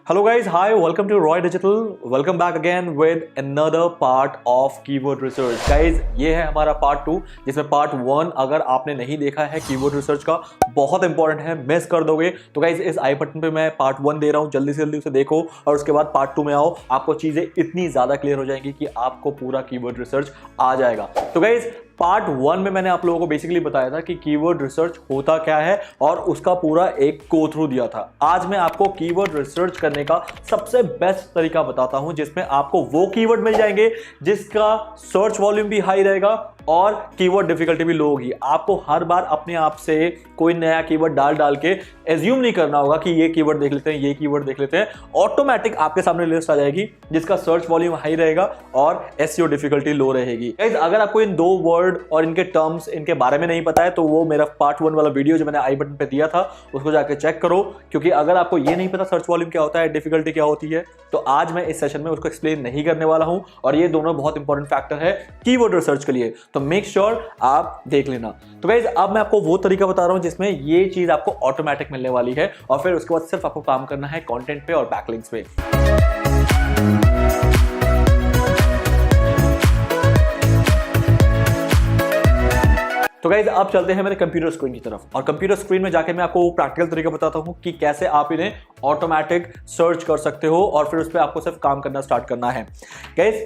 Hello guys, hi, welcome to Roy Digital. Welcome back again with another part of keyword research. Guys, ये है हमारा part 2 जिसमें part 1 अगर आपने नहीं देखा है कीवर्ड रिसर्च का बहुत इंपॉर्टेंट है, मिस कर दोगे तो गाइज इस आई बटन पे मैं पार्ट 1 दे रहा हूँ, जल्दी से जल्दी उसे देखो और उसके बाद पार्ट 2 में आओ। आपको चीजें इतनी ज्यादा क्लियर हो जाएंगी कि आपको पूरा कीवर्ड रिसर्च आ जाएगा। तो गाइज पार्ट 1 में मैंने आप लोगों को बेसिकली बताया था कि कीवर्ड रिसर्च होता क्या है और उसका पूरा एक गो थ्रू दिया था। आज मैं आपको कीवर्ड रिसर्च करने का सबसे बेस्ट तरीका बताता हूं जिसमें आपको वो कीवर्ड मिल जाएंगे जिसका सर्च वॉल्यूम भी हाई रहेगा और कीवर्ड डिफिकल्टी भी लो होगी। आपको हर बार अपने आप से कोई नया कीवर्ड डाल के एज्यूम नहीं करना होगा कि ये कीवर्ड देख लेते हैं, ये कीवर्ड देख लेते हैं। ऑटोमेटिक आपके सामने लिस्ट आ जाएगी जिसका सर्च वॉल्यूम हाई रहेगा और एसईओ डिफिकल्टी लो रहेगी। गाइस, अगर आपको इन दो वर्ड और इनके टर्म्स इनके बारे में नहीं पता है तो वो मेरा पार्ट 1 वाला वीडियो जो मैंने आई बटन पे दिया था उसको जाके चेक करो, क्योंकि अगर आपको ये नहीं पता सर्च वॉल्यूम क्या होता है, डिफिकल्टी क्या होती है, तो आज मैं इस सेशन में उसको एक्सप्लेन नहीं करने वाला हूं और ये दोनों बहुत इंपॉर्टेंट फैक्टर है कीवर्ड रिसर्च के लिए, तो मेक श्योर आप देख लेना। तो गाइस, अब मैं आपको वो तरीका बता रहा हूं जिसमें ये चीज आपको ऑटोमेटिक मिलने वाली है और फिर उसके बाद सिर्फ आपको काम करना है कंटेंट पे और बैकलिंक्स पे। तो गाइज अब चलते हैं मेरे कंप्यूटर स्क्रीन की तरफ और कंप्यूटर स्क्रीन में जाके मैं आपको प्रैक्टिकल तरीका बताता हूं कि कैसे आप इन्हें ऑटोमेटिक सर्च कर सकते हो और फिर उस पर आपको सिर्फ काम करना स्टार्ट करना है। गाइज,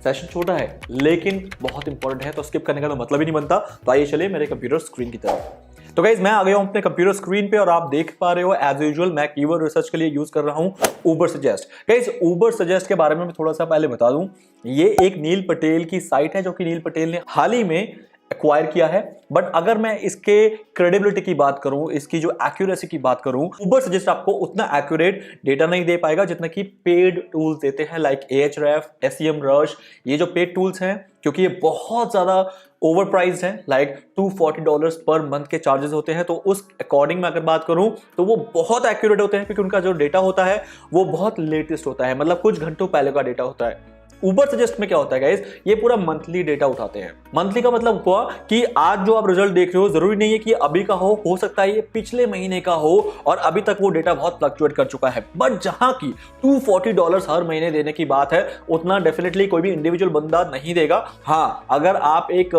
सेशन छोटा है लेकिन बहुत इंपॉर्टेंट है, तो स्किप करने का तो मतलब ही नहीं बनता। तो आइए चलिए मेरे कंप्यूटर स्क्रीन की तरफ। तो गाइज मैं आ गया हूं अपने कंप्यूटर स्क्रीन पे और आप देख पा रहे हो एज यूजुअल मैं कीवर्ड रिसर्च के लिए यूज कर रहा हूं उबर सजेस्ट। गाइज, उबर सजेस्ट के बारे में मैं थोड़ा सा पहले बता दूं, ये एक नील पटेल की साइट है जो कि नील पटेल ने हाल ही में एक्वायर किया है। बट अगर मैं इसके क्रेडिबिलिटी की बात करूं, इसकी जो एक्यूरेसी की बात करूं, उबर सजेस्ट आपको उतना एक्यूरेट डेटा नहीं दे पाएगा जितना कि पेड टूल्स देते हैं लाइक Ahref, SEMrush। ये जो पेड टूल्स हैं क्योंकि ये बहुत ज्यादा ओवर प्राइस्ड है, लाइक $240 पर मंथ के चार्जेस होते हैं, तो उस अकॉर्डिंग में अगर बात करूं तो वो बहुत एक्यूरेट होते हैं क्योंकि उनका जो डेटा होता है वो बहुत लेटेस्ट होता है, मतलब कुछ घंटों पहले का डेटा होता है। उबर सजेस्ट में क्या होता है गाइस, ये पूरा मंथली डेटा उठाते हैं। मंथली का मतलब हुआ कि आज जो आप रिजल्ट देख रहे हो जरूरी नहीं है कि अभी का हो सकता है ये पिछले महीने का हो और अभी तक वो डेटा बहुत फ्लक्चुएट कर चुका है। बट जहां की $240 हर महीने देने की बात है उतना डेफिनेटली कोई भी इंडिविजुअल बंदा नहीं देगा। हाँ, अगर आप एक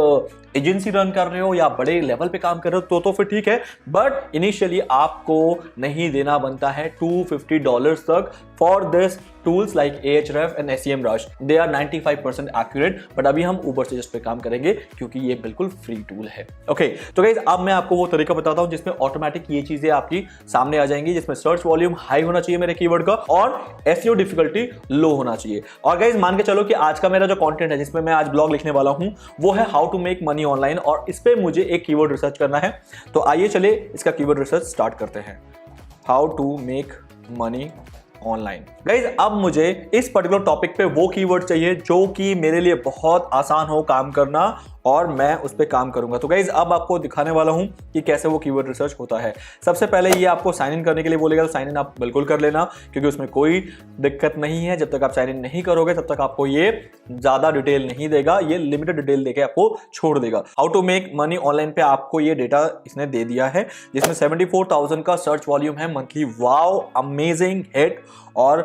एजेंसी रन कर रहे हो या बड़े लेवल पे काम कर रहे हो तो फिर ठीक है, बट इनिशियली आपको नहीं देना बनता है $250 तक for this tools like Ahref and SEMrush। They are 95% accurate, but अभी हम उबर सजेस्ट पे काम करेंगे क्योंकि ये बिल्कुल फ्री टूल है। ओके, तो गाइस अब मैं आपको वो तरीका बताता हूं जिसमें ऑटोमेटिक ये चीजें आपकी सामने आ जाएंगी, जिसमें सर्च वॉल्यूम हाई होना चाहिए मेरे कीवर्ड का और एसईओ डिफिकल्टी लो होना चाहिए। और गाइस मान के चलो कि आज का मेरा जो कंटेंट है जिसमें मैं आज ब्लॉग लिखने वाला हूं वो है how to make money online और इस पे मुझे एक कीवर्ड रिसर्च करना है। तो आइए चले इसका कीवर्ड रिसर्च स्टार्ट करते हैं। How to make money online. Guys, अब मुझे इस पर्टिकुलर टॉपिक पे वो कीवर्ड चाहिए जो कि मेरे लिए बहुत आसान हो काम करना और मैं उस पर काम करूंगा। तो गाइज अब आपको दिखाने वाला हूं कि कैसे वो कीवर्ड रिसर्च होता है। सबसे पहले ये आपको साइन इन करने के लिए बोलेगा, साइन इन आप बिल्कुल कर लेना क्योंकि उसमें कोई दिक्कत नहीं है। जब तक आप साइन इन नहीं करोगे तब तक आपको ये ज्यादा डिटेल नहीं देगा, ये लिमिटेड डिटेल देके आपको छोड़ देगा। How to make money online पे आपको ये डेटा इसने दे दिया है जिसमें 74,000 का सर्च वॉल्यूम है मंथली। Wow, amazing hit. और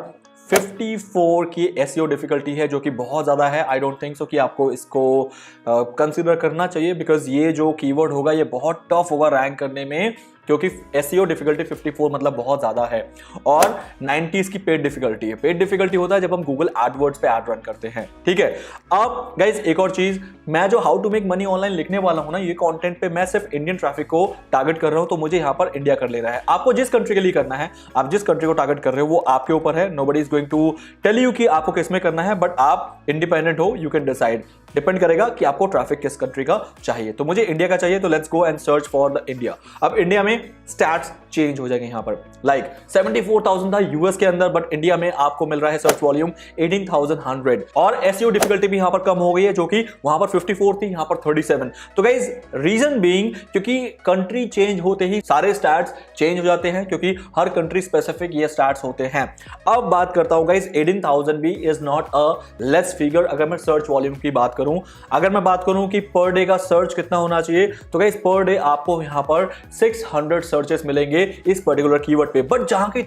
54 की एसईओ डिफिकल्टी है जो कि बहुत ज़्यादा है। आई डोंट थिंक सो कि आपको इसको कंसीडर करना चाहिए बिकॉज ये जो कीवर्ड होगा ये बहुत टफ होगा रैंक करने में क्योंकि एसईओ डिफिकल्टी 54 मतलब बहुत ज़्यादा है। और 90 की पेड डिफिकल्टी है। पेड डिफिकल्टी होता है जब हम गूगल एडवर्ड्स पे एड रन करते हैं, ठीक है। अब गाइज एक और चीज, मैं जो how to make money online लिखने वाला हूं ना, ये कंटेंट पे मैं सिर्फ इंडियन ट्रैफिक को टारगेट कर रहा हूं, तो मुझे यहां पर इंडिया कर लेना है। आपको जिस कंट्री के लिए करना है, आप जिस कंट्री को टारगेट कर रहे हो वो आपके ऊपर है। Nobody is going to tell you कि आपको किस में करना है, बट आप इंडिपेंडेंट हो, यू कैन डिसाइड। डिपेंड करेगा कि आपको ट्रैफिक किस कंट्री का चाहिए। तो मुझे इंडिया का चाहिए, तो let's go and search for the India. अब इंडिया में स्टैट्स चेंज हो जाएंगे। यहां पर लाइक 74,000 था यूएस के अंदर, बट इंडिया में आपको मिल रहा है सर्च वॉल्यूम 18,100 और एसईओ डिफिकल्टी भी यहां पर कम हो गई है जो कि वहां पर 54 थी, यहां पर 37। तो गाइज रीजन बीइंग क्योंकि कंट्री चेंज होते ही सारे स्टैट्स चेंज हो जाते हैं क्योंकि हर कंट्री स्पेसिफिक ये स्टैट्स होते हैं। अब बात करता हूं गाइज, 18,000 भी is not a less figure अगर मैं सर्च वॉल्यूम की बात करूं। अगर मैं बात करूं कि पर डे का सर्च कितना होना चाहिए, तो गाइस पर डे आपको यहां पर 600 सर्चेस मिलेंगे इस पर्टिकुलर कीवर्ड पे। बट जहां की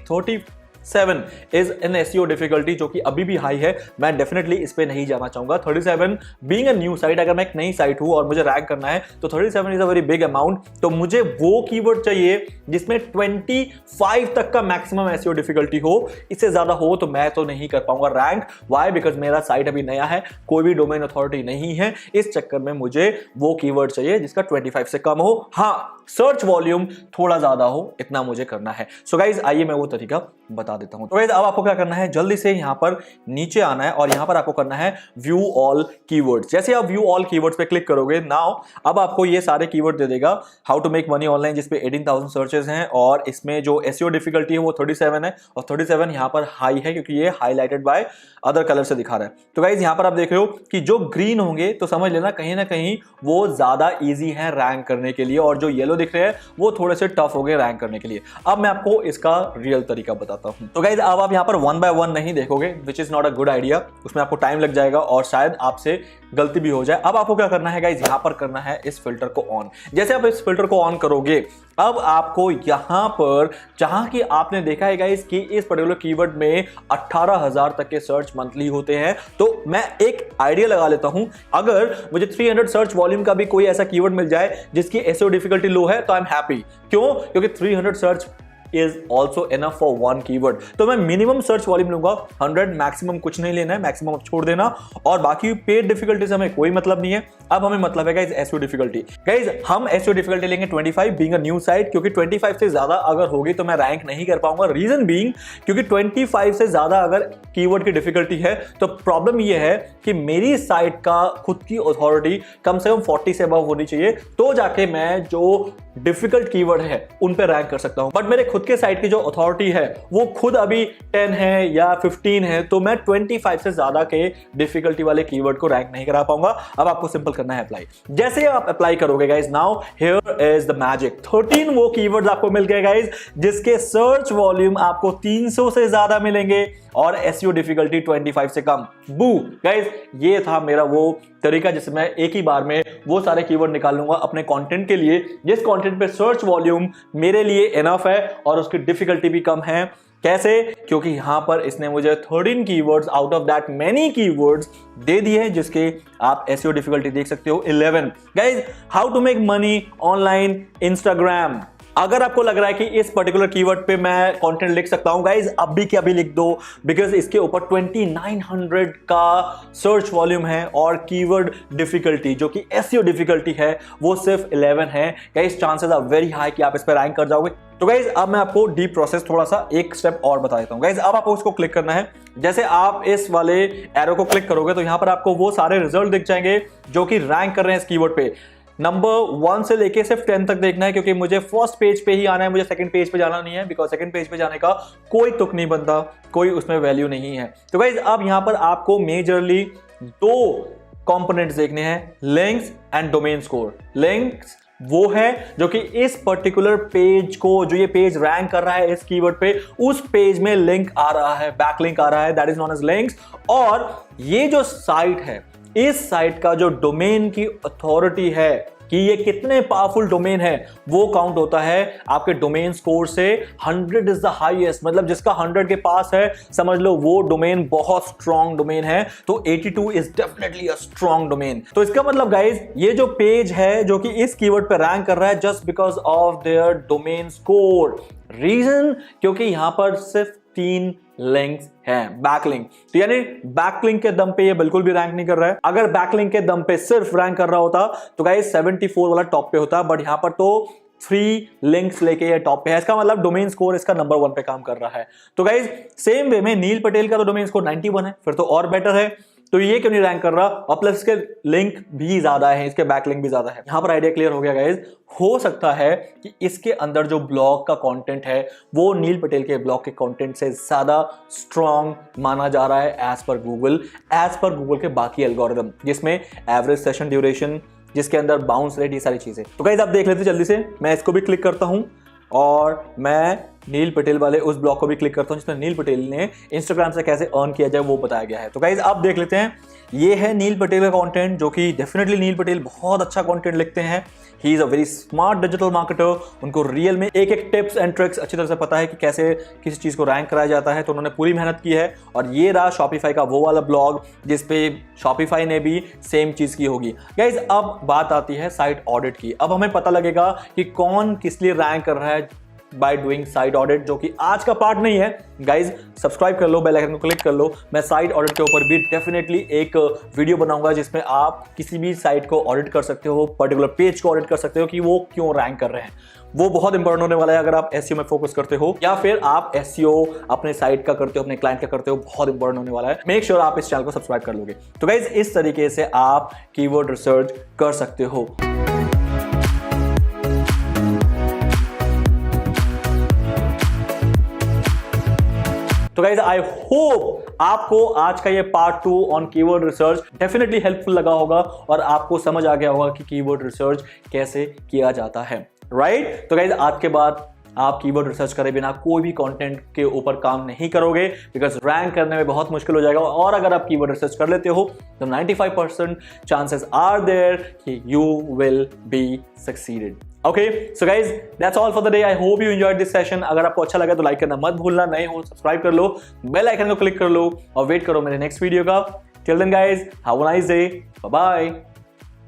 37 इज एन एसईओ डिफिकल्टी जो कि अभी भी हाई है। मैं डेफिनेटली इस पे नहीं जाना चाहूंगा। 37 बीइंग अ न्यू साइट, अगर मैं एक नई साइट हूं और मुझे रैंक करना है तो 37 is a very big amount. तो मुझे वो कीवर्ड चाहिए जिसमें 25 तक का मैक्सिमम एसईओ डिफिकल्टी हो। इससे ज्यादा हो तो मैं तो नहीं कर पाऊंगा रैंक। व्हाई? बिकॉज मेरा साइट अभी नया है, कोई भी डोमेन अथॉरिटी नहीं है। इस चक्कर में मुझे वो कीवर्ड चाहिए जिसका 25 से कम हो, हाँ सर्च वॉल्यूम थोड़ा ज्यादा हो, इतना मुझे करना है। सो गाइज आइए मैं वो तरीका बता देता हूं। तो गाइज अब आपको क्या करना है, जल्दी से यहां पर नीचे आना है और यहां पर आपको करना है व्यू ऑल कीवर्ड्स। जैसे आप व्यू ऑल कीवर्ड्स पे क्लिक करोगे, नाउ अब आपको ये सारे कीवर्ड दे देगा। How to make money online जिसपे 18,000 सर्चेस हैं और इसमें जो एसईओ डिफिकल्टी है वो 37 है और 37 यहां पर हाई है क्योंकि ये हाईलाइटेड बाय अदर कलर से दिखा रहा है। तो गाइज यहां पर आप देख रहे हो कि जो ग्रीन होंगे तो समझ लेना कहीं ना कहीं वो ज्यादा इजी है रैंक करने के लिए और जो येलो दिख रहे हैं वो थोड़े से टफ हो गए रैंक करने के लिए। अब मैं आपको इसका रियल तरीका बताता हूं। तो गाइज अब आप यहां पर 1 by 1 नहीं देखोगे, which is not a good idea. उसमें आपको टाइम लग जाएगा और शायद आपसे गलती भी हो जाए। अब आपको क्या करना है गाइज, यहां पर करना है इस फिल्टर को ऑन। जैसे आप इस फिल्टर को ऑन करोगे, अब आपको यहां पर जहां की आपने देखा है गाइज कि इस पर्टिकुलर कीवर्ड में 18,000 तक के सर्च मंथली होते हैं, तो मैं एक आइडिया लगा लेता हूं। अगर मुझे 300 सर्च वॉल्यूम का भी कोई ऐसा कीवर्ड मिल जाए जिसकी एसईओ डिफिकल्टी लो है तो आई एम हैप्पी। क्यों? क्योंकि 300 search is also enough for one keyword। तो मैं मिनिमम सर्च वॉल्यूम लूंगा 100, मैक्सिमम कुछ नहीं लेना है, मैक्सिमम आप छोड़ देना। और बाकी पेड डिफिकल्टी से हमें कोई मतलब नहीं है। अब हमें मतलब है गाइस एसईओ डिफिकल्टी। गाइस हम एसईओ डिफिकल्टी लेंगे 25 बीइंग अ न्यू साइट, क्योंकि 25 से ज्यादा अगर होगी तो मैं रैंक नहीं कर पाऊंगा। रीजन बीइंग क्योंकि 25 से ज्यादा अगर कीवर्ड की डिफिकल्टी है तो प्रॉब्लम यह है कि मेरी साइट का खुद की अथॉरिटी कम से कम 40 से अबव होनी चाहिए, तो जाके मैं जो डिफिकल्ट कीवर्ड है उन पे रैंक कर सकता हूं। बट मेरे खुद के साइट की जो अथॉरिटी है वो खुद अभी 10 है या 15 है, तो मैं 25 से ज्यादा के डिफिकल्टी वाले कीवर्ड को रैंक नहीं करा पाऊंगा। अब आपको सिंपल करना है अप्लाई। जैसे आप अप्लाई करोगे guys, now here is the magic. 13 वो कीवर्ड्स आपको मिल गए गाइज जिसके सर्च वॉल्यूम आपको 300 से ज्यादा मिलेंगे और एसईओ डिफिकल्टी 25 से कम। बू गाइज, ये था मेरा वो तरीका जिससे मैं एक ही बार में वो सारे कीवर्ड निकाल लूंगा अपने कंटेंट के लिए जिस कंटेंट पे सर्च वॉल्यूम मेरे लिए इनफ है और उसकी डिफिकल्टी भी कम है। कैसे? क्योंकि यहां पर इसने मुझे 13 keywords out of that many keywords दे दिए हैं जिसके आप एसईओ डिफिकल्टी देख सकते हो 11। Guys, how to make money online Instagram. अगर आपको लग रहा है कि इस पर्टिकुलर कीवर्ड पे मैं कंटेंट लिख सकता हूं गाइज, अभी के अभी लिख दो, बिकॉज इसके ऊपर 2900 का सर्च वॉल्यूम है और कीवर्ड डिफिकल्टी जो कि एसईओ डिफिकल्टी है वो सिर्फ 11 है। Guys, chances are very high कि आप इस पर रैंक कर जाओगे। तो गाइज अब मैं आपको डीप प्रोसेस थोड़ा सा एक स्टेप और बता देता हूं। गाइज अब आपको इसको क्लिक करना है। जैसे आप इस वाले एरो को क्लिक करोगे तो यहां पर आपको वो सारे रिजल्ट दिख जाएंगे जो कि रैंक कर रहे हैं इस कीवर्ड पे। नंबर 1 से लेके सिर्फ 10 तक देखना है, क्योंकि मुझे फर्स्ट पेज पे ही आना है, मुझे सेकंड पेज पे जाना नहीं है, बिकॉज सेकंड पेज पे जाने का कोई तुक नहीं बनता, कोई उसमें वैल्यू नहीं है। तो गाइज अब यहां पर आपको मेजरली 2 कंपोनेंट्स देखने हैं, links and domain score. Links वो है जो कि इस पर्टिकुलर पेज को, जो ये पेज रैंक कर रहा है इस कीवर्ड पे, उस पेज में लिंक आ रहा है, बैकलिंक आ रहा है, that is known as links. और ये जो साइट है, इस साइट का जो डोमेन की अथॉरिटी है कि ये कितने पावरफुल डोमेन है, वो काउंट होता है आपके डोमेन स्कोर से। 100 इज द हाईएस्ट, मतलब जिसका 100 के पास है समझ लो वो डोमेन बहुत स्ट्रॉन्ग डोमेन है। तो 82 is definitely a strong domain. तो इसका मतलब गाइज ये जो पेज है जो कि इस कीवर्ड पे रैंक कर रहा है just because of their domain score. Reason क्योंकि यहां पर सिर्फ 3 लिंक्स हैं, बैकलिंक। तो यानी बैकलिंक के दम पे ये बिल्कुल भी रैंक नहीं कर रहा है। अगर बैकलिंक के दम पे सिर्फ रैंक कर रहा होता तो गाइस 74 वाला टॉप पे होता, बट यहां पर तो 3 लिंक्स लेके ये टॉप पे है। इसका मतलब डोमेन स्कोर इसका नंबर 1 पे काम कर रहा है। तो गाइस सेम वे में नील पटेल का तो डोमेन स्कोर 91 है, फिर तो और बेटर है। तो ये क्यों नहीं रैंक कर रहा? और प्लस इसके लिंक भी ज्यादा है, इसके बैकलिंक भी ज्यादा है। यहां पर आइडिया क्लियर हो गया गाइस। हो सकता है कि इसके अंदर जो ब्लॉग का कंटेंट है वो नील पटेल के ब्लॉग के कंटेंट से ज्यादा स्ट्रॉन्ग माना जा रहा है एज पर गूगल के बाकी एल्गोरिदम, जिसमें एवरेज सेशन ड्यूरेशन, जिसके अंदर बाउंस रेट, ये सारी चीजें। तो गाइस आप देख लेते जल्दी से। मैं इसको भी क्लिक करता हूं और मैं नील पटेल वाले उस ब्लॉग को भी क्लिक करता हूं जिसमें नील पटेल ने इंस्टाग्राम से कैसे अर्न किया जाए वो बताया गया है। तो गाइज आप देख लेते हैं, ये है नील पटेल का कंटेंट, जो कि डेफिनेटली नील पटेल बहुत अच्छा कंटेंट लिखते हैं। He is a very smart digital marketer. उनको रियल में एक एक टिप्स एंड ट्रिक्स अच्छी तरह से पता है कि कैसे किसी चीज को रैंक कराया जाता है। तो उन्होंने पूरी मेहनत की है और ये रहा शॉपिफाई का वो वाला ब्लॉग जिसपे शॉपिफाई ने भी सेम चीज की होगी। गाइज अब बात आती है साइट ऑडिट की। अब हमें पता लगेगा कि कौन किस लिए रैंक कर रहा है बाय डूइंग साइट ऑडिट, जो कि आज का पार्ट नहीं है। गाइज सब्सक्राइब कर लो, बेल आइकन को क्लिक कर लो। मैं साइट ऑडिट के ऊपर भी डेफिनेटली एक वीडियो बनाऊंगा जिसमें आप किसी भी साइट को ऑडिट कर सकते हो, पर्टिकुलर पेज को ऑडिट कर सकते हो कि वो क्यों रैंक कर रहे हैं। वो बहुत इंपॉर्टेंट होने वाला है अगर आप एसईओ में फोकस करते हो या फिर आप एसईओ अपने साइट का करते हो, अपने क्लाइंट का करते हो, बहुत इंपॉर्टेंट होने वाला है। मेक श्योर आप इस चैनल को सब्सक्राइब कर लोगे। तो गाइज इस तरीके से आप कीवर्ड रिसर्च कर सकते हो। तो गाइज आई होप आपको आज का ये part 2 on keyword research definitely helpful लगा होगा और आपको समझ आ गया होगा कि कीवर्ड रिसर्च कैसे किया जाता है, राइट? तो गाइज आज के बाद आप कीवर्ड रिसर्च करे बिना कोई भी कंटेंट के ऊपर काम नहीं करोगे, बिकॉज रैंक करने में बहुत मुश्किल हो जाएगा। और अगर आप कीवर्ड रिसर्च कर लेते हो तो 95% चांसेस आर देयर कि you will be succeeded. Okay, so guys that's all for the day. I hope you enjoyed this session. अगर आपको अच्छा लगा तो लाइक करना मत भूलना, नए हो सब्सक्राइब कर लो, बेल आइकन को क्लिक कर लो और वेट करो मेरे नेक्स्ट वीडियो का। Till then guys, have a nice day, bye bye.